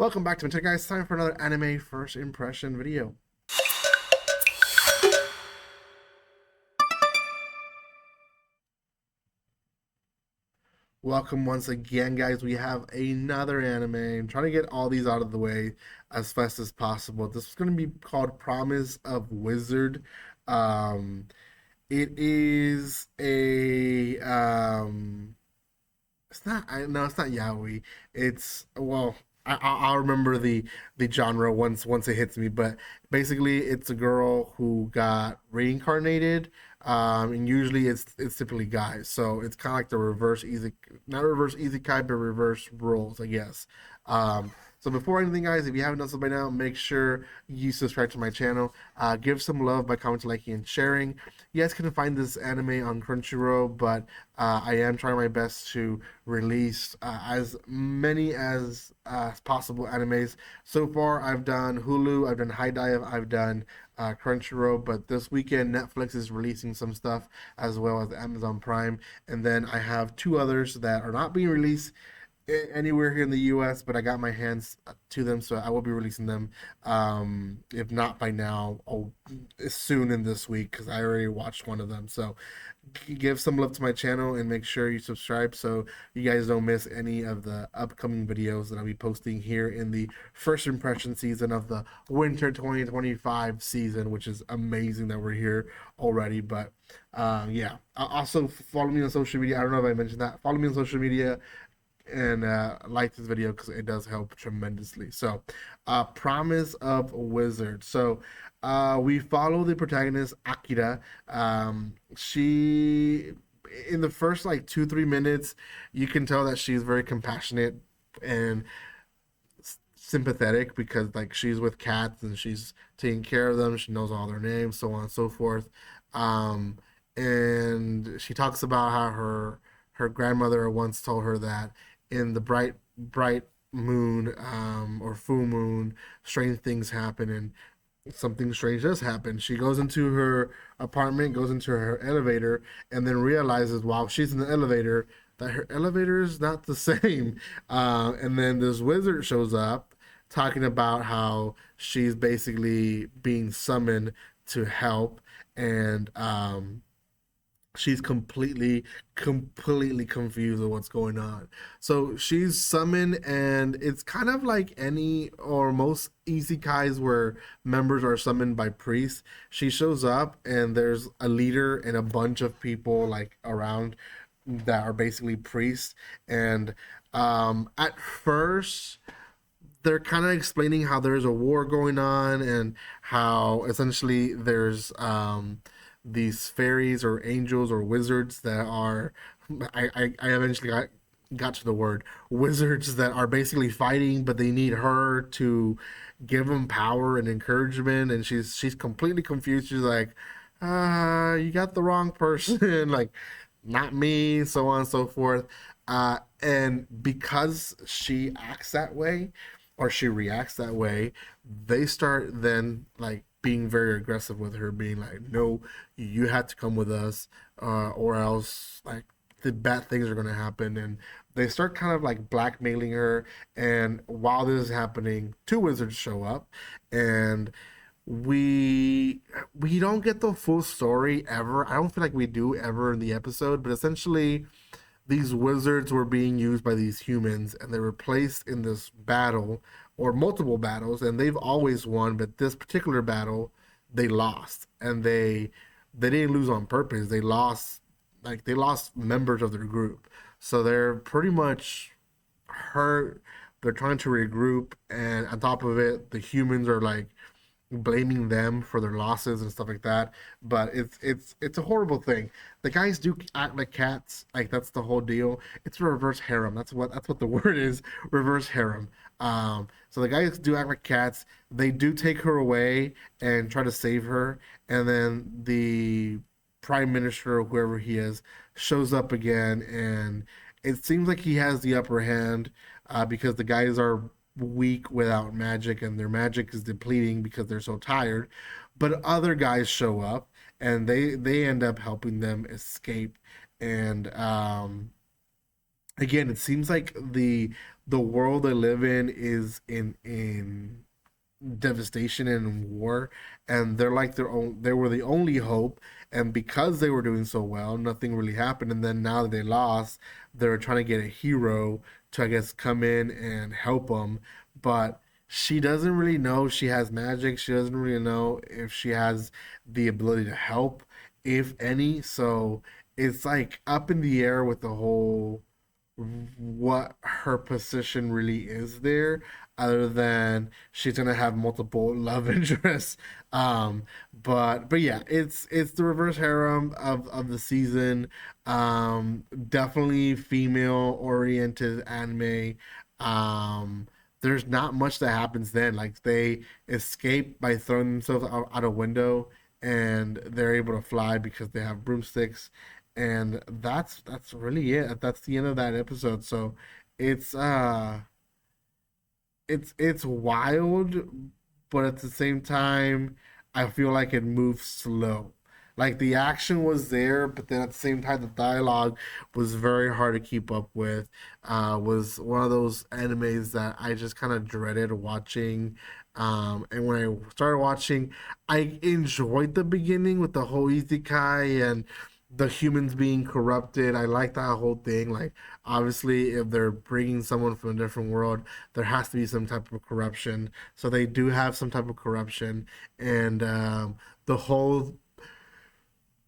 Welcome back to my channel, guys. Time for another anime first impression video. Welcome once again, guys. We have another anime. I'm trying to get all these out of the way as fast as possible. This is going to be called Promise of Wizard. Um, it is a it's not. No, it's not yaoi. It's well. I'll remember the genre once it hits me. But basically, it's a girl who got reincarnated, and usually it's typically guys. So it's kind of like the reverse easy, not reverse isekai, but reverse roles, I guess. So before anything, guys, if you haven't done so by now, make sure you subscribe to my channel. Give some love by commenting, liking, and sharing. You guys can find this anime on Crunchyroll, but I am trying my best to release as many as possible animes. So far, I've done Hulu, I've done High Dive, I've done Crunchyroll, but this weekend Netflix is releasing some stuff as well as Amazon Prime, and then I have two others that are not being released anywhere here in the US, but I got my hands to them, so I will be releasing them. If not by now, soon in this week because I already watched one of them. So give some love to my channel and make sure you subscribe so you guys don't miss any of the upcoming videos that I'll be posting here in the first impression season of the winter 2025 season, which is amazing that we're here already. But yeah, also follow me on social media. I don't know if I mentioned that. Follow me on social media and like this video because it does help tremendously. So, Promise of Wizard. So, we follow the protagonist Akira. She, in the first like 2-3 minutes, you can tell that she's very compassionate and sympathetic because like she's with cats and she's taking care of them. She knows all their names, so on and so forth. Um, and she talks about how her grandmother once told her that in the bright moon or full moon, strange things happen, and something strange does happen. She goes into her apartment, goes into her elevator, and then realizes while she's in the elevator that her elevator is not the same. And then this wizard shows up talking about how she's basically being summoned to help, and she's completely confused with what's going on. So she's summoned, and it's kind of like any or most isekais where members are summoned by priests. She shows up and there's a leader and a bunch of people like around that are basically priests. And at first they're kind of explaining how there's a war going on and how essentially there's these fairies or angels or wizards that are I eventually got to the word wizards that are basically fighting, but they need her to give them power and encouragement, and she's completely confused. She's like, you got the wrong person, like not me, so on and so forth. And because she acts that way or she reacts that way, they start then like being very aggressive with her, being like, no, you had to come with us, or else like the bad things are going to happen. And they start kind of like blackmailing her. And while this is happening, two wizards show up, and we don't get the full story ever. I don't feel like we do ever in the episode, but essentially these wizards were being used by these humans, and they were placed in this battle or multiple battles, and they've always won, but this particular battle they lost, and they didn't lose on purpose. They lost members of their group, so they're pretty much hurt. They're trying to regroup, and on top of it, the humans are like blaming them for their losses and stuff like that. But it's a horrible thing. The guys do act like cats, like that's the whole deal. It's a reverse harem. That's what the word is, reverse harem. So the guys do act like cats. They do take her away and try to save her, and then the prime minister or whoever he is shows up again, and it seems like he has the upper hand because the guys are weak without magic, and their magic is depleting because they're so tired. But other guys show up, and they end up helping them escape. And again, it seems like the world they live in is in devastation and war, and they're like their own. They were the only hope, and because they were doing so well, nothing really happened. And then now that they lost, they're trying to get a hero to, I guess, come in and help them. But she doesn't really know she has magic. She doesn't really know if she has the ability to help, if any. So it's like up in the air with the whole what her position really is there, other than she's gonna have multiple love interests. But yeah, it's the reverse harem of the season. Definitely female oriented anime. um there's not much that happens then. Like, they escape by throwing themselves out a window, and they're able to fly because they have broomsticks, and that's really it. That's the end of that episode. So it's uh it's wild, but at the same time, I feel like it moves slow. Like, the action was there, but then at the same time, the dialogue was very hard to keep up with. Was one of those animes that I just kind of dreaded watching. And when I started watching, I enjoyed the beginning with the whole isekai and the humans being corrupted. I like that whole thing. Like, obviously, if they're bringing someone from a different world, there has to be some type of corruption. So they do have some type of corruption, and the whole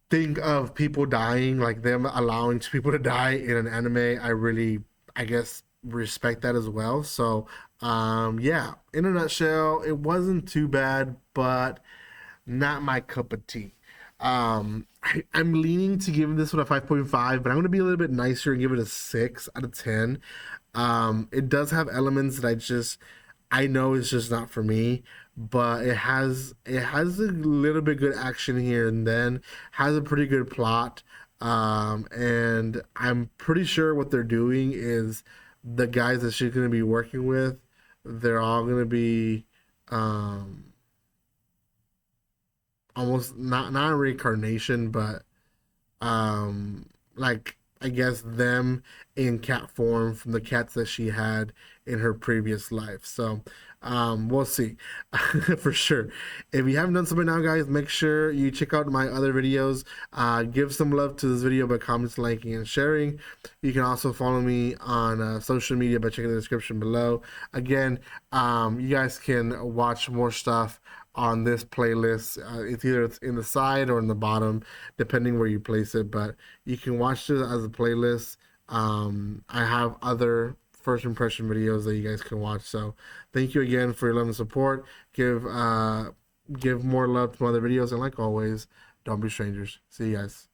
thing of people dying, like them allowing people to die in an anime, I really, I guess, respect that as well. So, yeah, in a nutshell, it wasn't too bad, but not my cup of tea. I'm leaning to give this one a 5.5, but I'm going to be a little bit nicer and give it a 6 out of 10. It does have elements that I know it's just not for me, but it has a little bit good action here and then, has a pretty good plot. And I'm pretty sure what they're doing is the guys that she's going to be working with, they're all going to be um almost not a reincarnation, but like, I guess them in cat form from the cats that she had in her previous life. So we'll see. For sure. If you haven't done so by now, guys, make sure you check out my other videos. Give some love to this video by comments, liking, and sharing. You can also follow me on social media by checking the description below. Again, you guys can watch more stuff on this playlist. It's in the side or in the bottom, depending where you place it. But you can watch this as a playlist. I have other first impression videos that you guys can watch. So thank you again for your love and support. Give more love to my other videos, and like always, don't be strangers. See you guys.